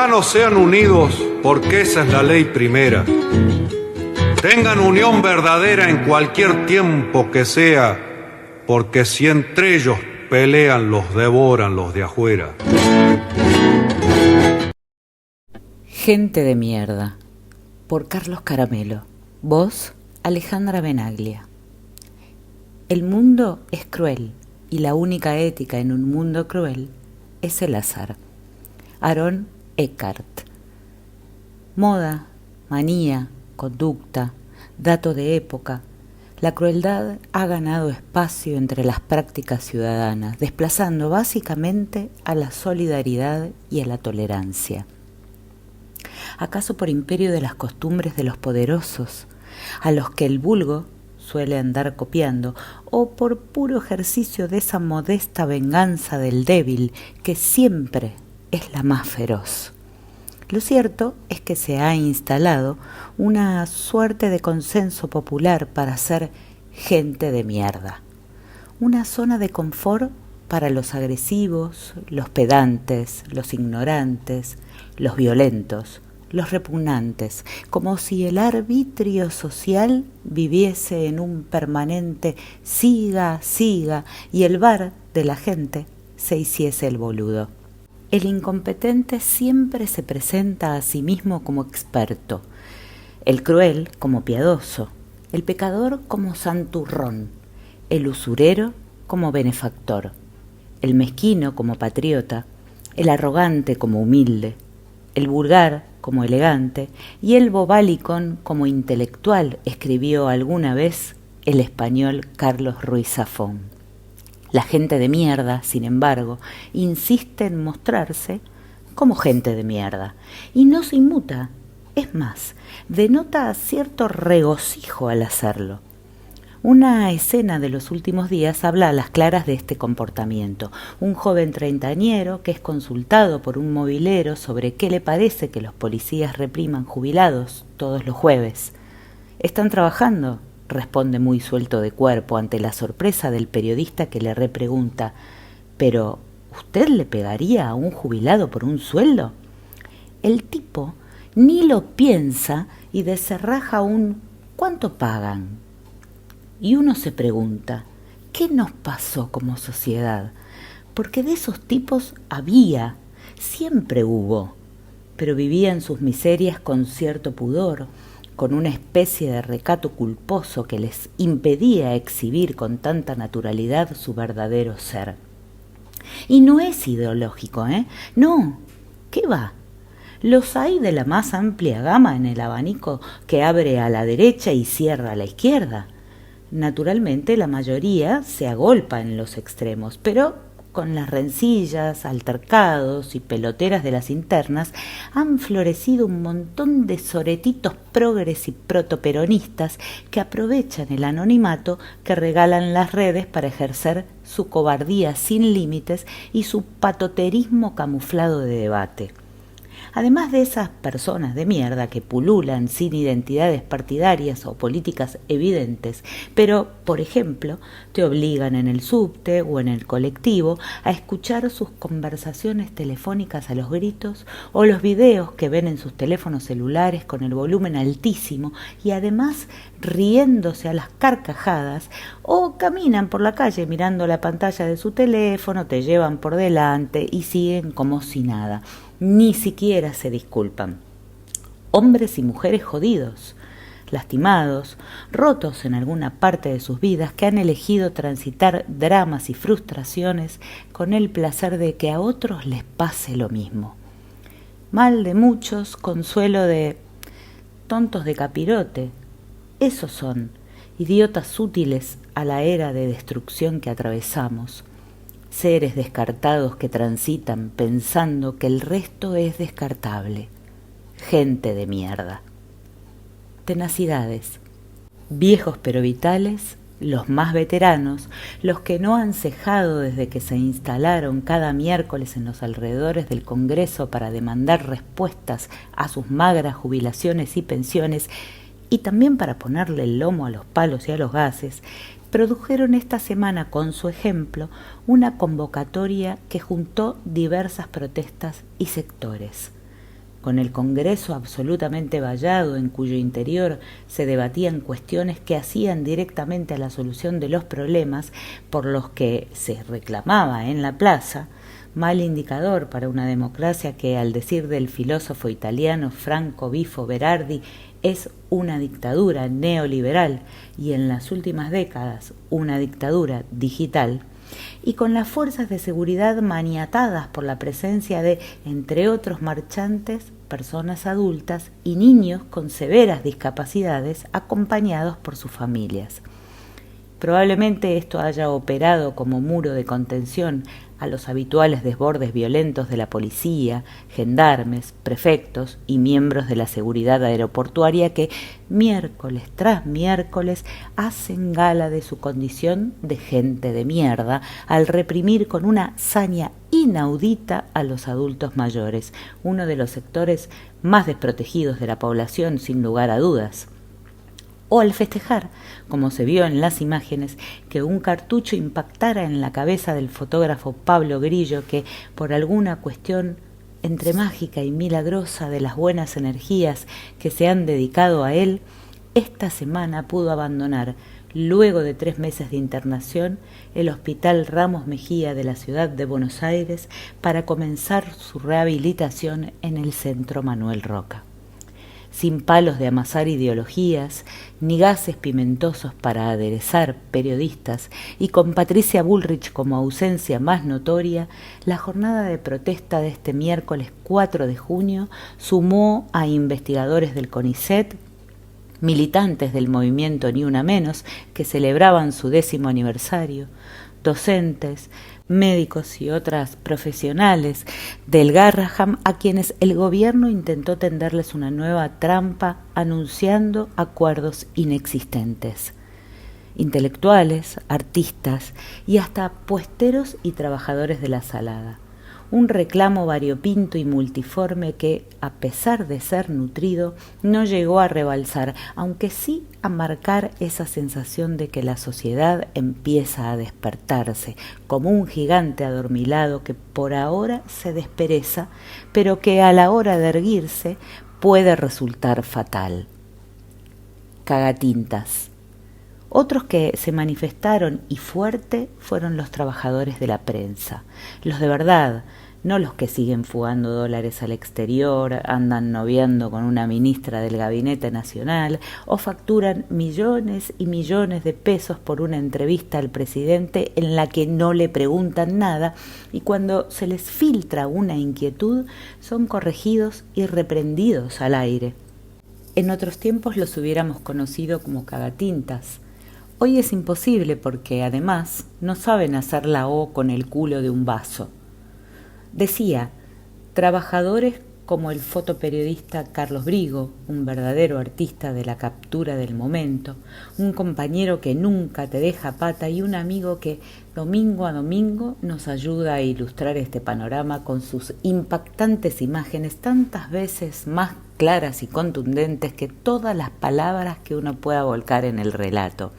hermanos sean unidos, porque esa es la ley primera. Tengan unión verdadera en cualquier tiempo que sea, porque si entre ellos pelean, los devoran los de afuera. Gente de mierda, por Carlos Caramelo. Voz, Alejandra Benaglia. El mundo es cruel, y la única ética en un mundo cruel es el azar. Aaron Eckhart. Moda, manía, conducta, dato de época. La crueldad ha ganado espacio entre las prácticas ciudadanas, desplazando básicamente a la solidaridad y a la tolerancia. ¿Acaso por imperio de las costumbres de los poderosos, a los que el vulgo suele andar copiando, o por puro ejercicio de esa modesta venganza del débil que siempre es la más feroz? Lo cierto es que se ha instalado una suerte de consenso popular para ser gente de mierda, una zona de confort para los agresivos, los pedantes, los ignorantes, los violentos, los repugnantes, como si el arbitrio social viviese en un permanente siga, siga, y el bar de la gente se hiciese el boludo. El incompetente siempre se presenta a sí mismo como experto, el cruel como piadoso, el pecador como santurrón, el usurero como benefactor, el mezquino como patriota, el arrogante como humilde, el vulgar como elegante y el bobalicón como intelectual, escribió alguna vez el español Carlos Ruiz Zafón. La gente de mierda, sin embargo, insiste en mostrarse como gente de mierda y no se inmuta. Es más, denota cierto regocijo al hacerlo. Una escena de los últimos días habla a las claras de este comportamiento. Un joven treintañero que es consultado por un mobilero sobre qué le parece que los policías repriman jubilados todos los jueves. ¿Están trabajando?, responde muy suelto de cuerpo ante la sorpresa del periodista que le repregunta: ¿pero usted le pegaría a un jubilado por un sueldo? El tipo ni lo piensa y deserraja un ¿cuánto pagan? Y uno se pregunta, ¿qué nos pasó como sociedad? Porque de esos tipos había, siempre hubo, pero vivían sus miserias con cierto pudor, con una especie de recato culposo que les impedía exhibir con tanta naturalidad su verdadero ser. Y no es ideológico, No, ¿qué va? Los hay de la más amplia gama en el abanico que abre a la derecha y cierra a la izquierda. Naturalmente la mayoría se agolpa en los extremos, pero con las rencillas, altercados y peloteras de las internas han florecido un montón de soretitos progres y protoperonistas que aprovechan el anonimato que regalan las redes para ejercer su cobardía sin límites y su patoterismo camuflado de debate. Además de esas personas de mierda que pululan sin identidades partidarias o políticas evidentes, pero, por ejemplo, te obligan en el subte o en el colectivo a escuchar sus conversaciones telefónicas a los gritos o los videos que ven en sus teléfonos celulares con el volumen altísimo y además riéndose a las carcajadas, o caminan por la calle mirando la pantalla de su teléfono, te llevan por delante y siguen como si nada. Ni siquiera se disculpan. Hombres y mujeres jodidos, lastimados, rotos en alguna parte de sus vidas, que han elegido transitar dramas y frustraciones con el placer de que a otros les pase lo mismo. Mal de muchos, consuelo de tontos de capirote. Esos son, idiotas útiles a la era de destrucción que atravesamos. Seres descartados que transitan pensando que el resto es descartable. Gente de mierda. Tenacidades. Viejos pero vitales, los más veteranos, los que no han cejado desde que se instalaron cada miércoles en los alrededores del Congreso para demandar respuestas a sus magras jubilaciones y pensiones, y también para ponerle el lomo a los palos y a los gases, produjeron esta semana con su ejemplo una convocatoria que juntó diversas protestas y sectores. con el Congreso absolutamente vallado, en cuyo interior se debatían cuestiones que hacían directamente a la solución de los problemas por los que se reclamaba en la plaza, mal indicador para una democracia que, al decir del filósofo italiano Franco Bifo Berardi, es una dictadura neoliberal y en las últimas décadas una dictadura digital, y con las fuerzas de seguridad maniatadas por la presencia de, entre otros marchantes, personas adultas y niños con severas discapacidades acompañados por sus familias. Probablemente esto haya operado como muro de contención a los habituales desbordes violentos de la policía, gendarmes, prefectos y miembros de la seguridad aeroportuaria que miércoles tras miércoles hacen gala de su condición de gente de mierda al reprimir con una saña inaudita a los adultos mayores, uno de los sectores más desprotegidos de la población sin lugar a dudas. O al festejar, como se vio en las imágenes, que un cartucho impactara en la cabeza del fotógrafo Pablo Grillo, que por alguna cuestión entre mágica y milagrosa de las buenas energías que se han dedicado a él, esta semana pudo abandonar, luego de 3 meses de internación, el Hospital Ramos Mejía de la ciudad de Buenos Aires para comenzar su rehabilitación en el Centro Manuel Roca. Sin palos de amasar ideologías, ni gases pimentosos para aderezar periodistas, y con Patricia Bullrich como ausencia más notoria, la jornada de protesta de este miércoles 4 de junio sumó a investigadores del CONICET, militantes del movimiento Ni Una Menos, que celebraban su 10º aniversario, docentes, médicos y otras profesionales del Garraham a quienes el gobierno intentó tenderles una nueva trampa anunciando acuerdos inexistentes. Intelectuales, artistas y hasta puesteros y trabajadores de la salada. Un reclamo variopinto y multiforme que, a pesar de ser nutrido, no llegó a rebalsar, aunque sí a marcar esa sensación de que la sociedad empieza a despertarse, como un gigante adormilado que por ahora se despereza, pero que a la hora de erguirse puede resultar fatal. Cagatintas. Otros que se manifestaron y fuerte fueron los trabajadores de la prensa, los de verdad, no los que siguen fugando dólares al exterior, andan noviando con una ministra del Gabinete Nacional o facturan millones y millones de pesos por una entrevista al presidente en la que no le preguntan nada y cuando se les filtra una inquietud son corregidos y reprendidos al aire. En otros tiempos los hubiéramos conocido como cagatintas. Hoy es imposible porque, además, no saben hacer la O con el culo de un vaso. Decía, trabajadores como el fotoperiodista Carlos Brigo, un verdadero artista de la captura del momento, un compañero que nunca te deja pata y un amigo que domingo a domingo nos ayuda a ilustrar este panorama con sus impactantes imágenes tantas veces más claras y contundentes que todas las palabras que uno pueda volcar en el relato.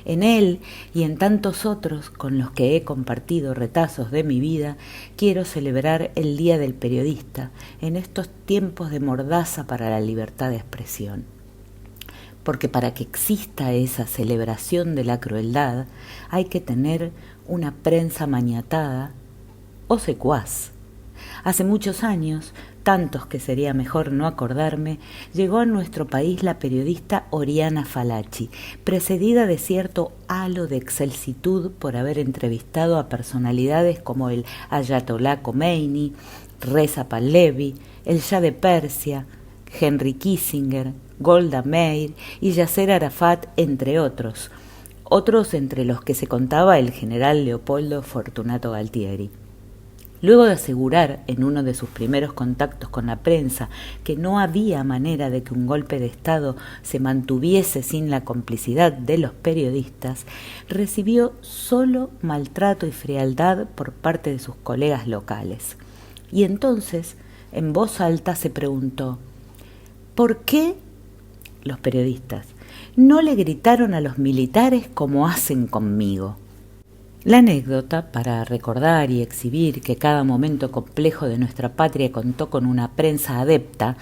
En él y en tantos otros con los que he compartido retazos de mi vida, quiero celebrar el Día del Periodista en estos tiempos de mordaza para la libertad de expresión. Porque para que exista esa celebración de la crueldad hay que tener una prensa maniatada o secuaz. Hace muchos años, tantos que sería mejor no acordarme, llegó a nuestro país la periodista Oriana Fallaci, precedida de cierto halo de excelsitud por haber entrevistado a personalidades como el Ayatollah Khomeini, Reza Pahlavi, el Shah de Persia, Henry Kissinger, Golda Meir y Yasser Arafat, entre otros entre los que se contaba el general Leopoldo Fortunato Galtieri. Luego de asegurar en uno de sus primeros contactos con la prensa que no había manera de que un golpe de Estado se mantuviese sin la complicidad de los periodistas, recibió solo maltrato y frialdad por parte de sus colegas locales. Y entonces, en voz alta, se preguntó, ¿por qué los periodistas no le gritaron a los militares como hacen conmigo? La anécdota, para recordar y exhibir que cada momento complejo de nuestra patria contó con una prensa adepta,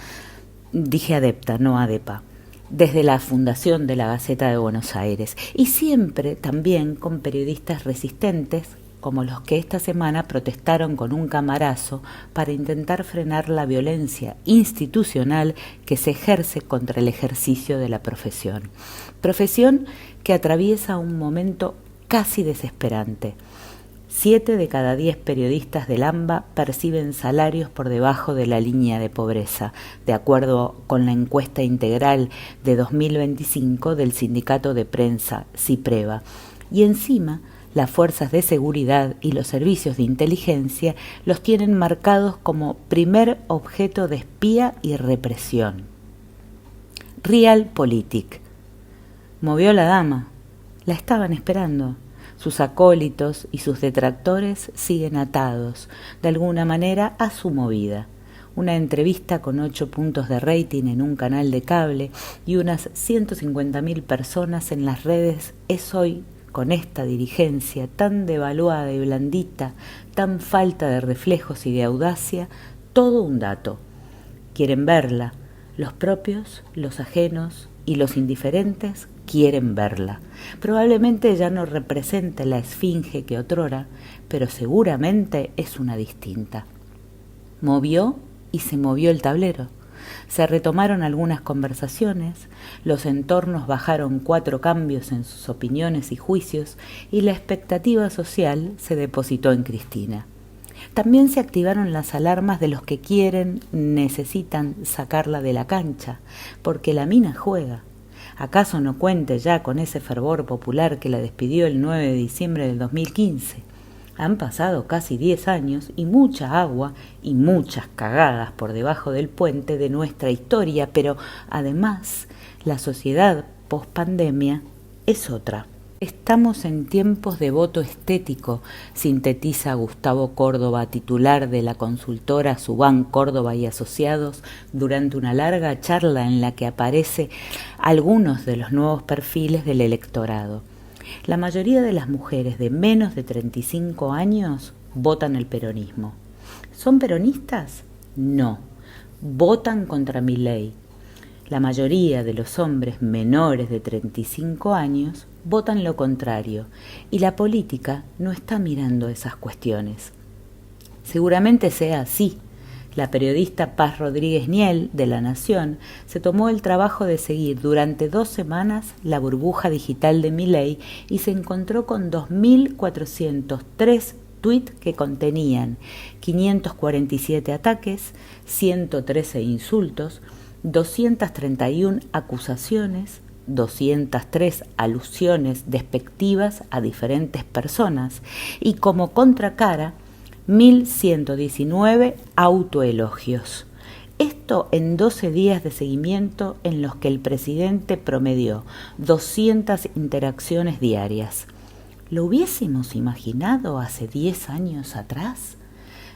dije adepta, no adepa, desde la fundación de la Gaceta de Buenos Aires, y siempre también con periodistas resistentes, como los que esta semana protestaron con un camarazo para intentar frenar la violencia institucional que se ejerce contra el ejercicio de la profesión. Profesión que atraviesa un momento casi desesperante. 7 de cada 10 periodistas del AMBA perciben salarios por debajo de la línea de pobreza, de acuerdo con la encuesta integral de 2025 del sindicato de prensa CIPREVA. Y encima, las fuerzas de seguridad y los servicios de inteligencia los tienen marcados como primer objeto de espía y represión. Realpolitik. Movió la dama. La estaban esperando. Sus acólitos y sus detractores siguen atados, de alguna manera, a su movida. Una entrevista con 8 puntos de rating en un canal de cable y unas 150.000 personas en las redes es hoy, con esta dirigencia tan devaluada y blandita, tan falta de reflejos y de audacia, todo un dato. Quieren verla. Los propios, los ajenos y los indiferentes quieren verla. Probablemente ya no represente la esfinge que otrora, pero seguramente es una distinta. Movió y se movió el tablero. Se retomaron algunas conversaciones, los entornos bajaron 4 cambios en sus opiniones y juicios y la expectativa social se depositó en Cristina. También se activaron las alarmas de los que necesitan sacarla de la cancha, porque la mina juega. ¿Acaso no cuente ya con ese fervor popular que la despidió el 9 de diciembre del 2015? Han pasado casi 10 años y mucha agua y muchas cagadas por debajo del puente de nuestra historia, pero además la sociedad post-pandemia es otra. Estamos en tiempos de voto estético, sintetiza Gustavo Córdoba, titular de la consultora Subán Córdoba y Asociados, durante una larga charla en la que aparece algunos de los nuevos perfiles del electorado. La mayoría de las mujeres de menos de 35 años votan el peronismo. ¿Son peronistas? No. Votan contra Milei. La mayoría de los hombres menores de 35 años votan lo contrario, y la política no está mirando esas cuestiones. Seguramente sea así. La periodista Paz Rodríguez Niel, de La Nación, se tomó el trabajo de seguir durante 2 semanas la burbuja digital de Milei y se encontró con 2.403 tweets que contenían 547 ataques, 113 insultos, 231 acusaciones, 203 alusiones despectivas a diferentes personas y como contracara 1.119 autoelogios. Esto en 12 días de seguimiento en los que el presidente promedió 200 interacciones diarias. ¿Lo hubiésemos imaginado hace 10 años atrás?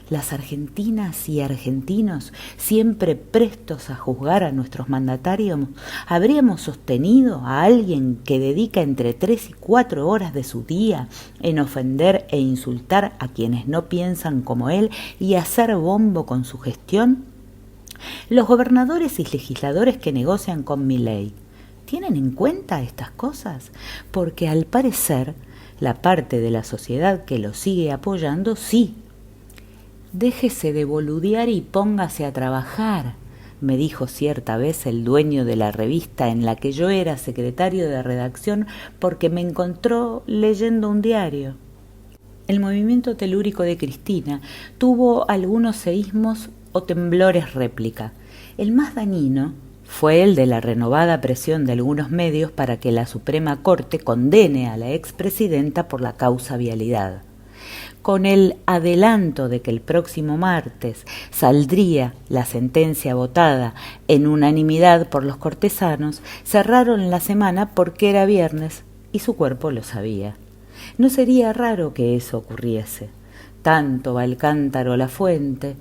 Las argentinas y argentinos, siempre prestos a juzgar a nuestros mandatarios, ¿habríamos sostenido a alguien que dedica entre 3 y 4 horas de su día en ofender e insultar a quienes no piensan como él y hacer bombo con su gestión? Los gobernadores y legisladores que negocian con Milei, ¿tienen en cuenta estas cosas? Porque al parecer, la parte de la sociedad que lo sigue apoyando, sí. Déjese de boludear y póngase a trabajar, me dijo cierta vez el dueño de la revista en la que yo era secretario de redacción porque me encontró leyendo un diario. El movimiento telúrico de Cristina tuvo algunos seísmos o temblores réplica. El más dañino fue el de la renovada presión de algunos medios para que la Suprema Corte condene a la expresidenta por la causa vialidad. Con el adelanto de que el próximo martes saldría la sentencia votada en unanimidad por los cortesanos, cerraron la semana porque era viernes y su cuerpo lo sabía. No sería raro que eso ocurriese. Tanto va el cántaro a la fuente.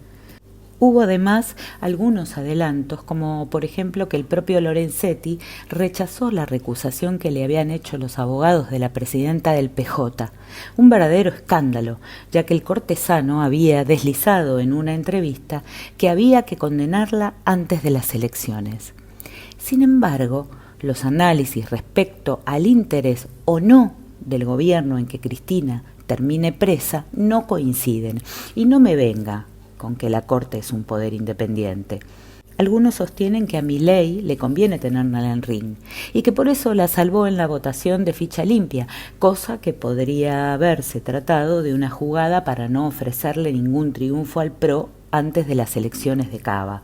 Hubo además algunos adelantos, como por ejemplo que el propio Lorenzetti rechazó la recusación que le habían hecho los abogados de la presidenta del PJ, un verdadero escándalo, ya que el cortesano había deslizado en una entrevista que había que condenarla antes de las elecciones. Sin embargo, los análisis respecto al interés o no del gobierno en que Cristina termine presa no coinciden, y no me venga con que la Corte es un poder independiente. Algunos sostienen que a Milei le conviene tenerla en el ring y que por eso la salvó en la votación de ficha limpia, cosa que podría haberse tratado de una jugada para no ofrecerle ningún triunfo al PRO antes de las elecciones de Cava.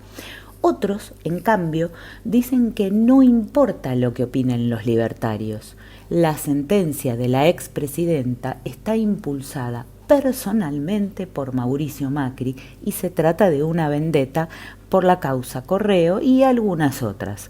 Otros, en cambio, dicen que no importa lo que opinen los libertarios. La sentencia de la expresidenta está impulsada personalmente por Mauricio Macri y se trata de una vendetta por la causa Correo y algunas otras.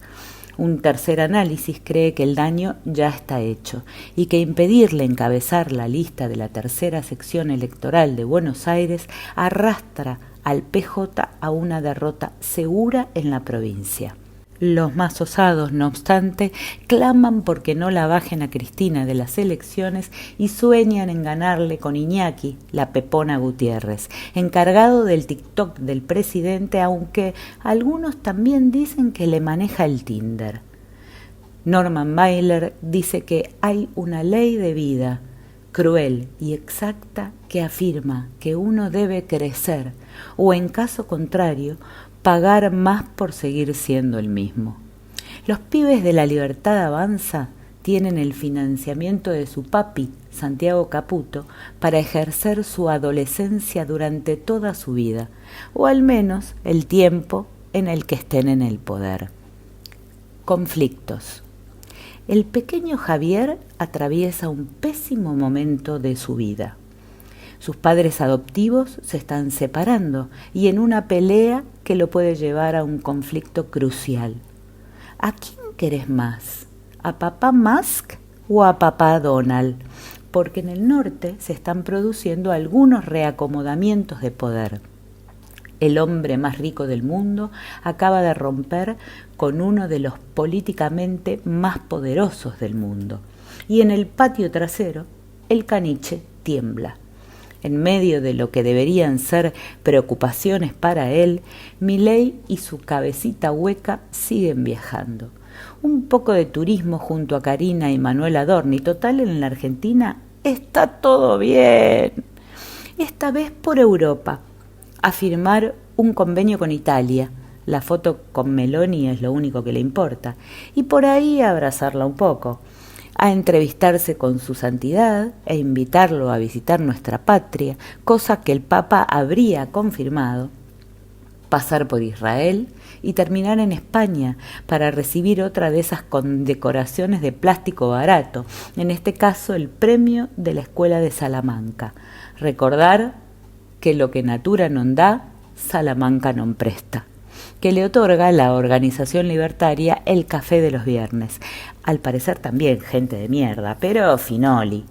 Un tercer análisis cree que el daño ya está hecho y que impedirle encabezar la lista de la tercera sección electoral de Buenos Aires arrastra al PJ a una derrota segura en la provincia. Los más osados, no obstante, claman porque no la bajen a Cristina de las elecciones y sueñan en ganarle con Iñaki, la Pepona Gutiérrez, encargado del TikTok del presidente, aunque algunos también dicen que le maneja el Tinder. Norman Mailer dice que hay una ley de vida cruel y exacta que afirma que uno debe crecer o, en caso contrario, pagar más por seguir siendo el mismo. Los pibes de la Libertad Avanza tienen el financiamiento de su papi, Santiago Caputo, para ejercer su adolescencia durante toda su vida, o al menos el tiempo en el que estén en el poder. Conflictos. El pequeño Javier atraviesa un pésimo momento de su vida. Sus padres adoptivos se están separando y en una pelea que lo puede llevar a un conflicto crucial. ¿A quién querés más? ¿A papá Musk o a papá Donald? Porque en el norte se están produciendo algunos reacomodamientos de poder. El hombre más rico del mundo acaba de romper con uno de los políticamente más poderosos del mundo. Y en el patio trasero, el caniche tiembla. En medio de lo que deberían ser preocupaciones para él, Milei y su cabecita hueca siguen viajando. Un poco de turismo junto a Karina y Manuel Adorni. Total, en la Argentina está todo bien. Esta vez por Europa, a firmar un convenio con Italia. La foto con Meloni es lo único que le importa. Y por ahí a abrazarla un poco, a entrevistarse con su santidad e invitarlo a visitar nuestra patria, cosa que el Papa habría confirmado, pasar por Israel y terminar en España para recibir otra de esas condecoraciones de plástico barato, en este caso el premio de la Escuela de Salamanca. Recordar que lo que natura non dá, Salamanca non presta, que le otorga la organización libertaria el café de los viernes. Al parecer también gente de mierda, pero finoli.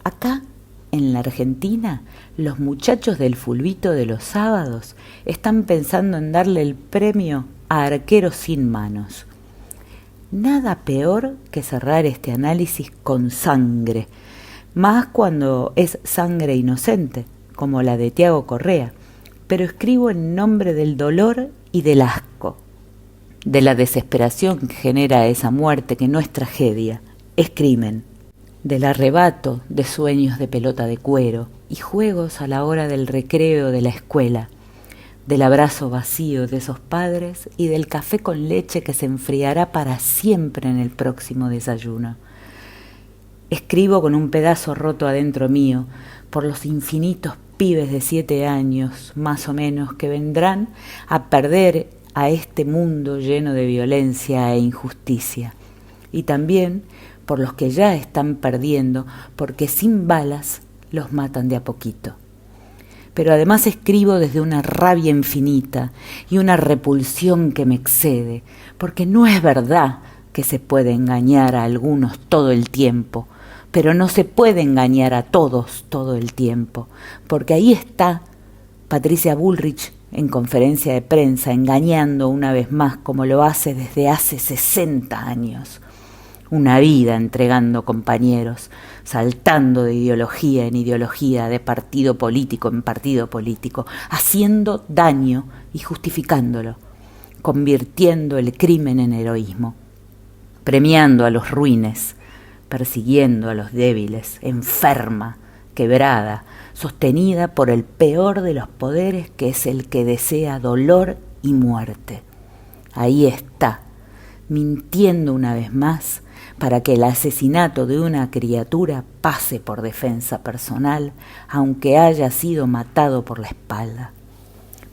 Acá, en la Argentina, los muchachos del fulbito de los sábados están pensando en darle el premio a arquero sin manos. Nada peor que cerrar este análisis con sangre, más cuando es sangre inocente, como la de Tiago Correa, pero escribo en nombre del dolor y del asco, de la desesperación que genera esa muerte que no es tragedia, es crimen, del arrebato de sueños de pelota de cuero y juegos a la hora del recreo de la escuela, del abrazo vacío de esos padres y del café con leche que se enfriará para siempre en el próximo desayuno. Escribo con un pedazo roto adentro mío por los infinitos pibes de 7 años, más o menos, que vendrán a perder a este mundo lleno de violencia e injusticia. Y también por los que ya están perdiendo, porque sin balas los matan de a poquito. Pero además escribo desde una rabia infinita y una repulsión que me excede, porque no es verdad que se puede engañar a algunos todo el tiempo, pero no se puede engañar a todos todo el tiempo, porque ahí está Patricia Bullrich en conferencia de prensa, engañando una vez más como lo hace desde hace 60 años. Una vida entregando compañeros, saltando de ideología en ideología, de partido político en partido político, haciendo daño y justificándolo, convirtiendo el crimen en heroísmo, premiando a los ruines, persiguiendo a los débiles, enferma, quebrada, sostenida por el peor de los poderes, que es el que desea dolor y muerte. Ahí está, mintiendo una vez más, para que el asesinato de una criatura pase por defensa personal, aunque haya sido matado por la espalda.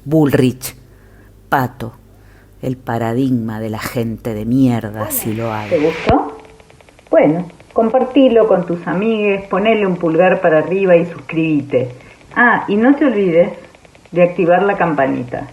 Bullrich, Pato, el paradigma de la gente de mierda, si lo hago. ¿Te gustó? Bueno, compartilo con tus amigues, ponele un pulgar para arriba y suscríbete. Ah, y no te olvides de activar la campanita.